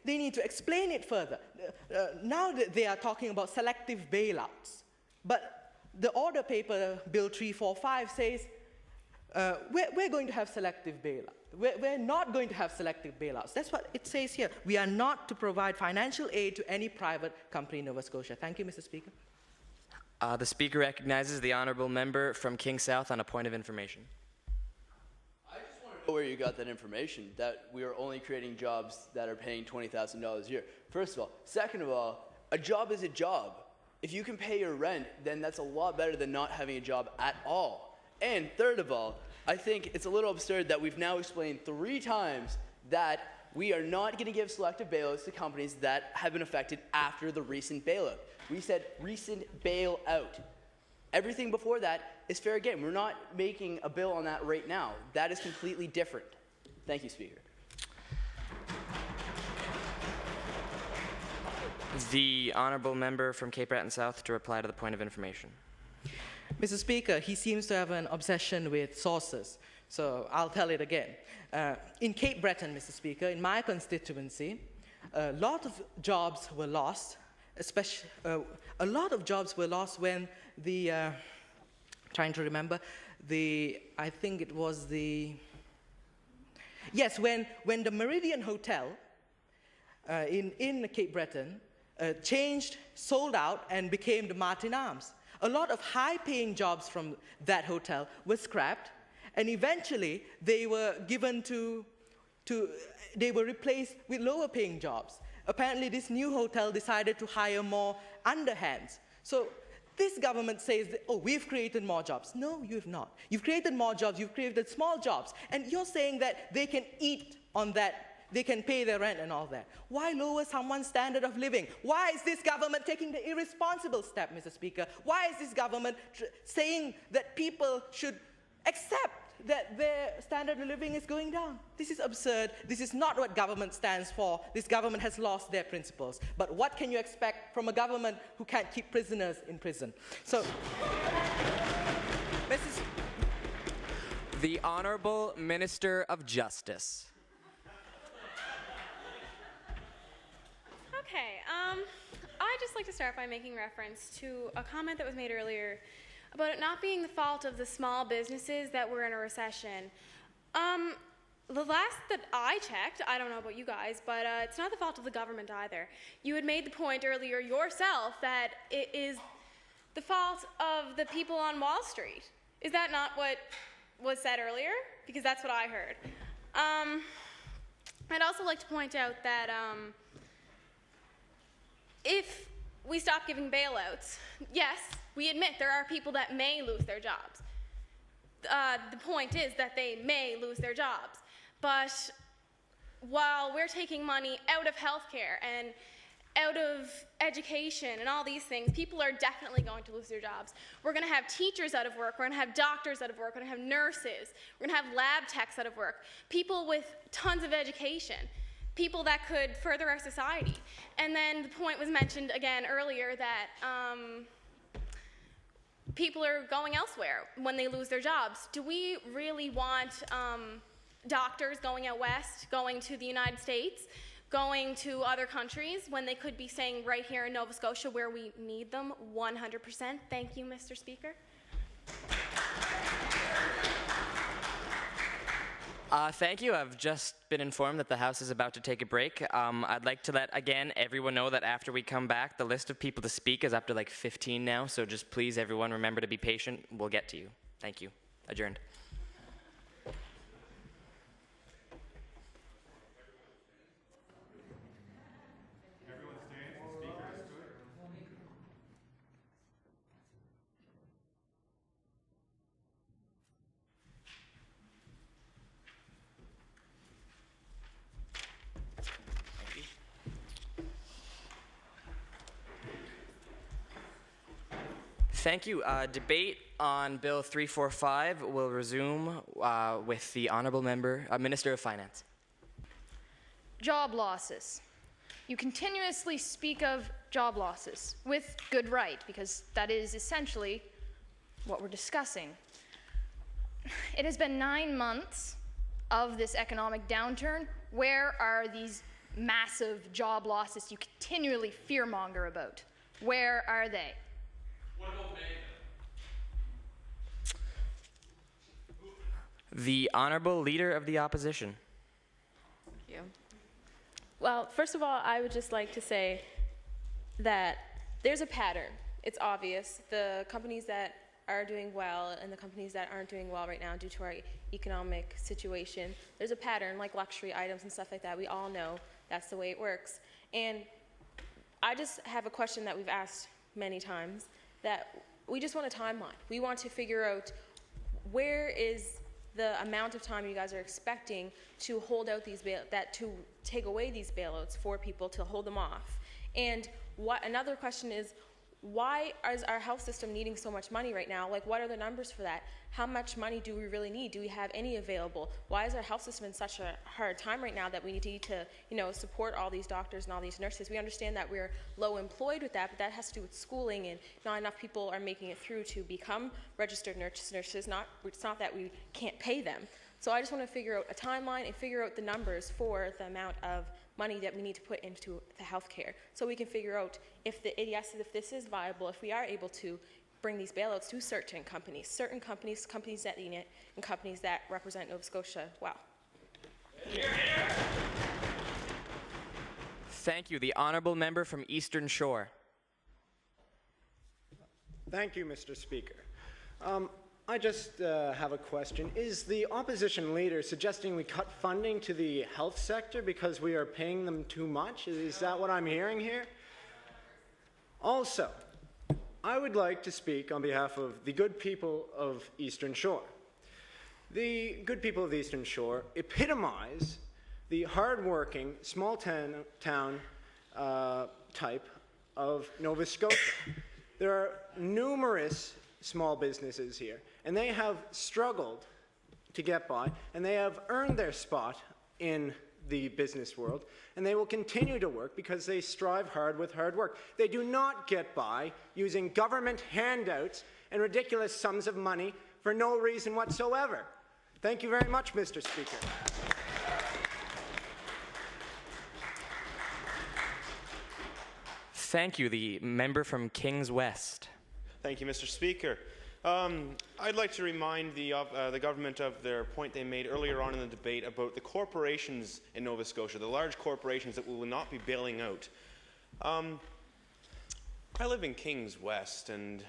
they need to explain it further. Now they are talking about selective bailouts. But the order paper, Bill 345, says we're going to have selective bailouts. We're not going to have selective bailouts. That's what it says here. We are not to provide financial aid to any private company in Nova Scotia. Thank you, Mr. Speaker. The Speaker recognizes the honourable member from King South on a point of information. I just want to know where you got that information, that we are only creating jobs that are paying $20,000 a year. First of all. Second of all, a job is a job. If you can pay your rent, then that's a lot better than not having a job at all. And third of all, I think it's a little absurd that we've now explained 3 times that we are not going to give selective bailouts to companies that have been affected after the recent bailout. We said recent bailout. Everything before that is fair game. We're not making a bill on that right now. That is completely different. Thank you, Speaker. The honourable member from Cape Breton South to reply to the point of information. Mr. Speaker, he seems to have an obsession with sources, so I'll tell it again. In Cape Breton, Mr. Speaker, in my constituency, a lot of jobs were lost, especially a lot of jobs were lost when the, trying to remember, I think it was yes, when the Meridian Hotel in Cape Breton changed, sold out, and became the Martin Arms. A lot of high-paying jobs from that hotel were scrapped, and eventually they were given they were replaced with lower-paying jobs. Apparently, this new hotel decided to hire more underhands. So this government says, that, oh, we've created more jobs. No, you have not. You've created more jobs. You've created small jobs. And you're saying that they can eat on that. They can pay their rent and all that. Why lower someone's standard of living? Why is this government taking the irresponsible step, Mr. Speaker? Why is this government saying that people should accept that their standard of living is going down? This is absurd. This is not what government stands for. This government has lost their principles. But what can you expect from a government who can't keep prisoners in prison? So, The Honourable Minister of Justice. Okay, I'd just like to start by making reference to a comment that was made earlier about it not being the fault of the small businesses that we're in a recession. The last that I checked, I don't know about you guys, but it's not the fault of the government either. You had made the point earlier yourself that it is the fault of the people on Wall Street. Is that not what was said earlier? Because that's what I heard. I'd also like to point out that if we stop giving bailouts, yes, we admit there are people that may lose their jobs. The point is that they may lose their jobs. But while we're taking money out of healthcare and out of education and all these things, people are definitely going to lose their jobs. We're going to have teachers out of work. We're going to have doctors out of work. We're going to have nurses. We're going to have lab techs out of work. People with tons of education. People that could further our society. And then the point was mentioned again earlier that people are going elsewhere when they lose their jobs. Do we really want doctors going out west, going to the United States, going to other countries when they could be staying right here in Nova Scotia where we need them 100%? Thank you, Mr. Speaker. Thank you. I've just been informed that the House is about to take a break. I'd like to let, again, everyone know that after we come back, the list of people to speak is up to like 15 now, so just please, everyone, remember to be patient. We'll get to you. Thank you. Adjourned. Thank you. Debate on Bill 345 will resume with the Honourable Minister of Finance. Job losses. You continuously speak of job losses, with good right, because that is essentially what we're discussing. It has been 9 months of this economic downturn. Where are these massive job losses you continually fearmonger about? Where are they? What about Manning? The Honourable Leader of the Opposition. Thank you. Well, first of all, I would just like to say that there's a pattern. It's obvious. The companies that are doing well and the companies that aren't doing well right now due to our economic situation, there's a pattern, like luxury items and stuff like that. We all know that's the way it works. And I just have a question that we've asked many times, that we just want a timeline. We want to figure out where is the amount of time you guys are expecting to hold out these to take away these bailouts for people, to hold them off. And another question is, why is our health system needing so much money right now? Like, what are the numbers for that? How much money do we really need? Do we have any available? Why is our health system in such a hard time right now that we need to, support all these doctors and all these nurses? We understand that we're low employed with that, but that has to do with schooling, and not enough people are making it through to become registered nurses. It's not that we can't pay them. So I just want to figure out a timeline and figure out the numbers for the amount of money that we need to put into the healthcare, so we can figure out if this is viable, if we are able to bring these bailouts to certain companies that need it, and companies that represent Nova Scotia well. Thank you. The Honourable Member from Eastern Shore. Thank you, Mr. Speaker. I just have a question. Is the opposition leader suggesting we cut funding to the health sector because we are paying them too much? Is that what I'm hearing here? Also, I would like to speak on behalf of the good people of Eastern Shore. The good people of the Eastern Shore epitomize the hard-working, small-town type of Nova Scotia. There are numerous small businesses here, and they have struggled to get by, and they have earned their spot in the business world, and they will continue to work because they strive hard with hard work. They do not get by using government handouts and ridiculous sums of money for no reason whatsoever. Thank you very much, Mr. Speaker. Thank you. The member from Kings West. Thank you, Mr. Speaker. I'd like to remind the government of their point they made earlier on in the debate about the corporations in Nova Scotia, the large corporations that we will not be bailing out. I live in Kings West, and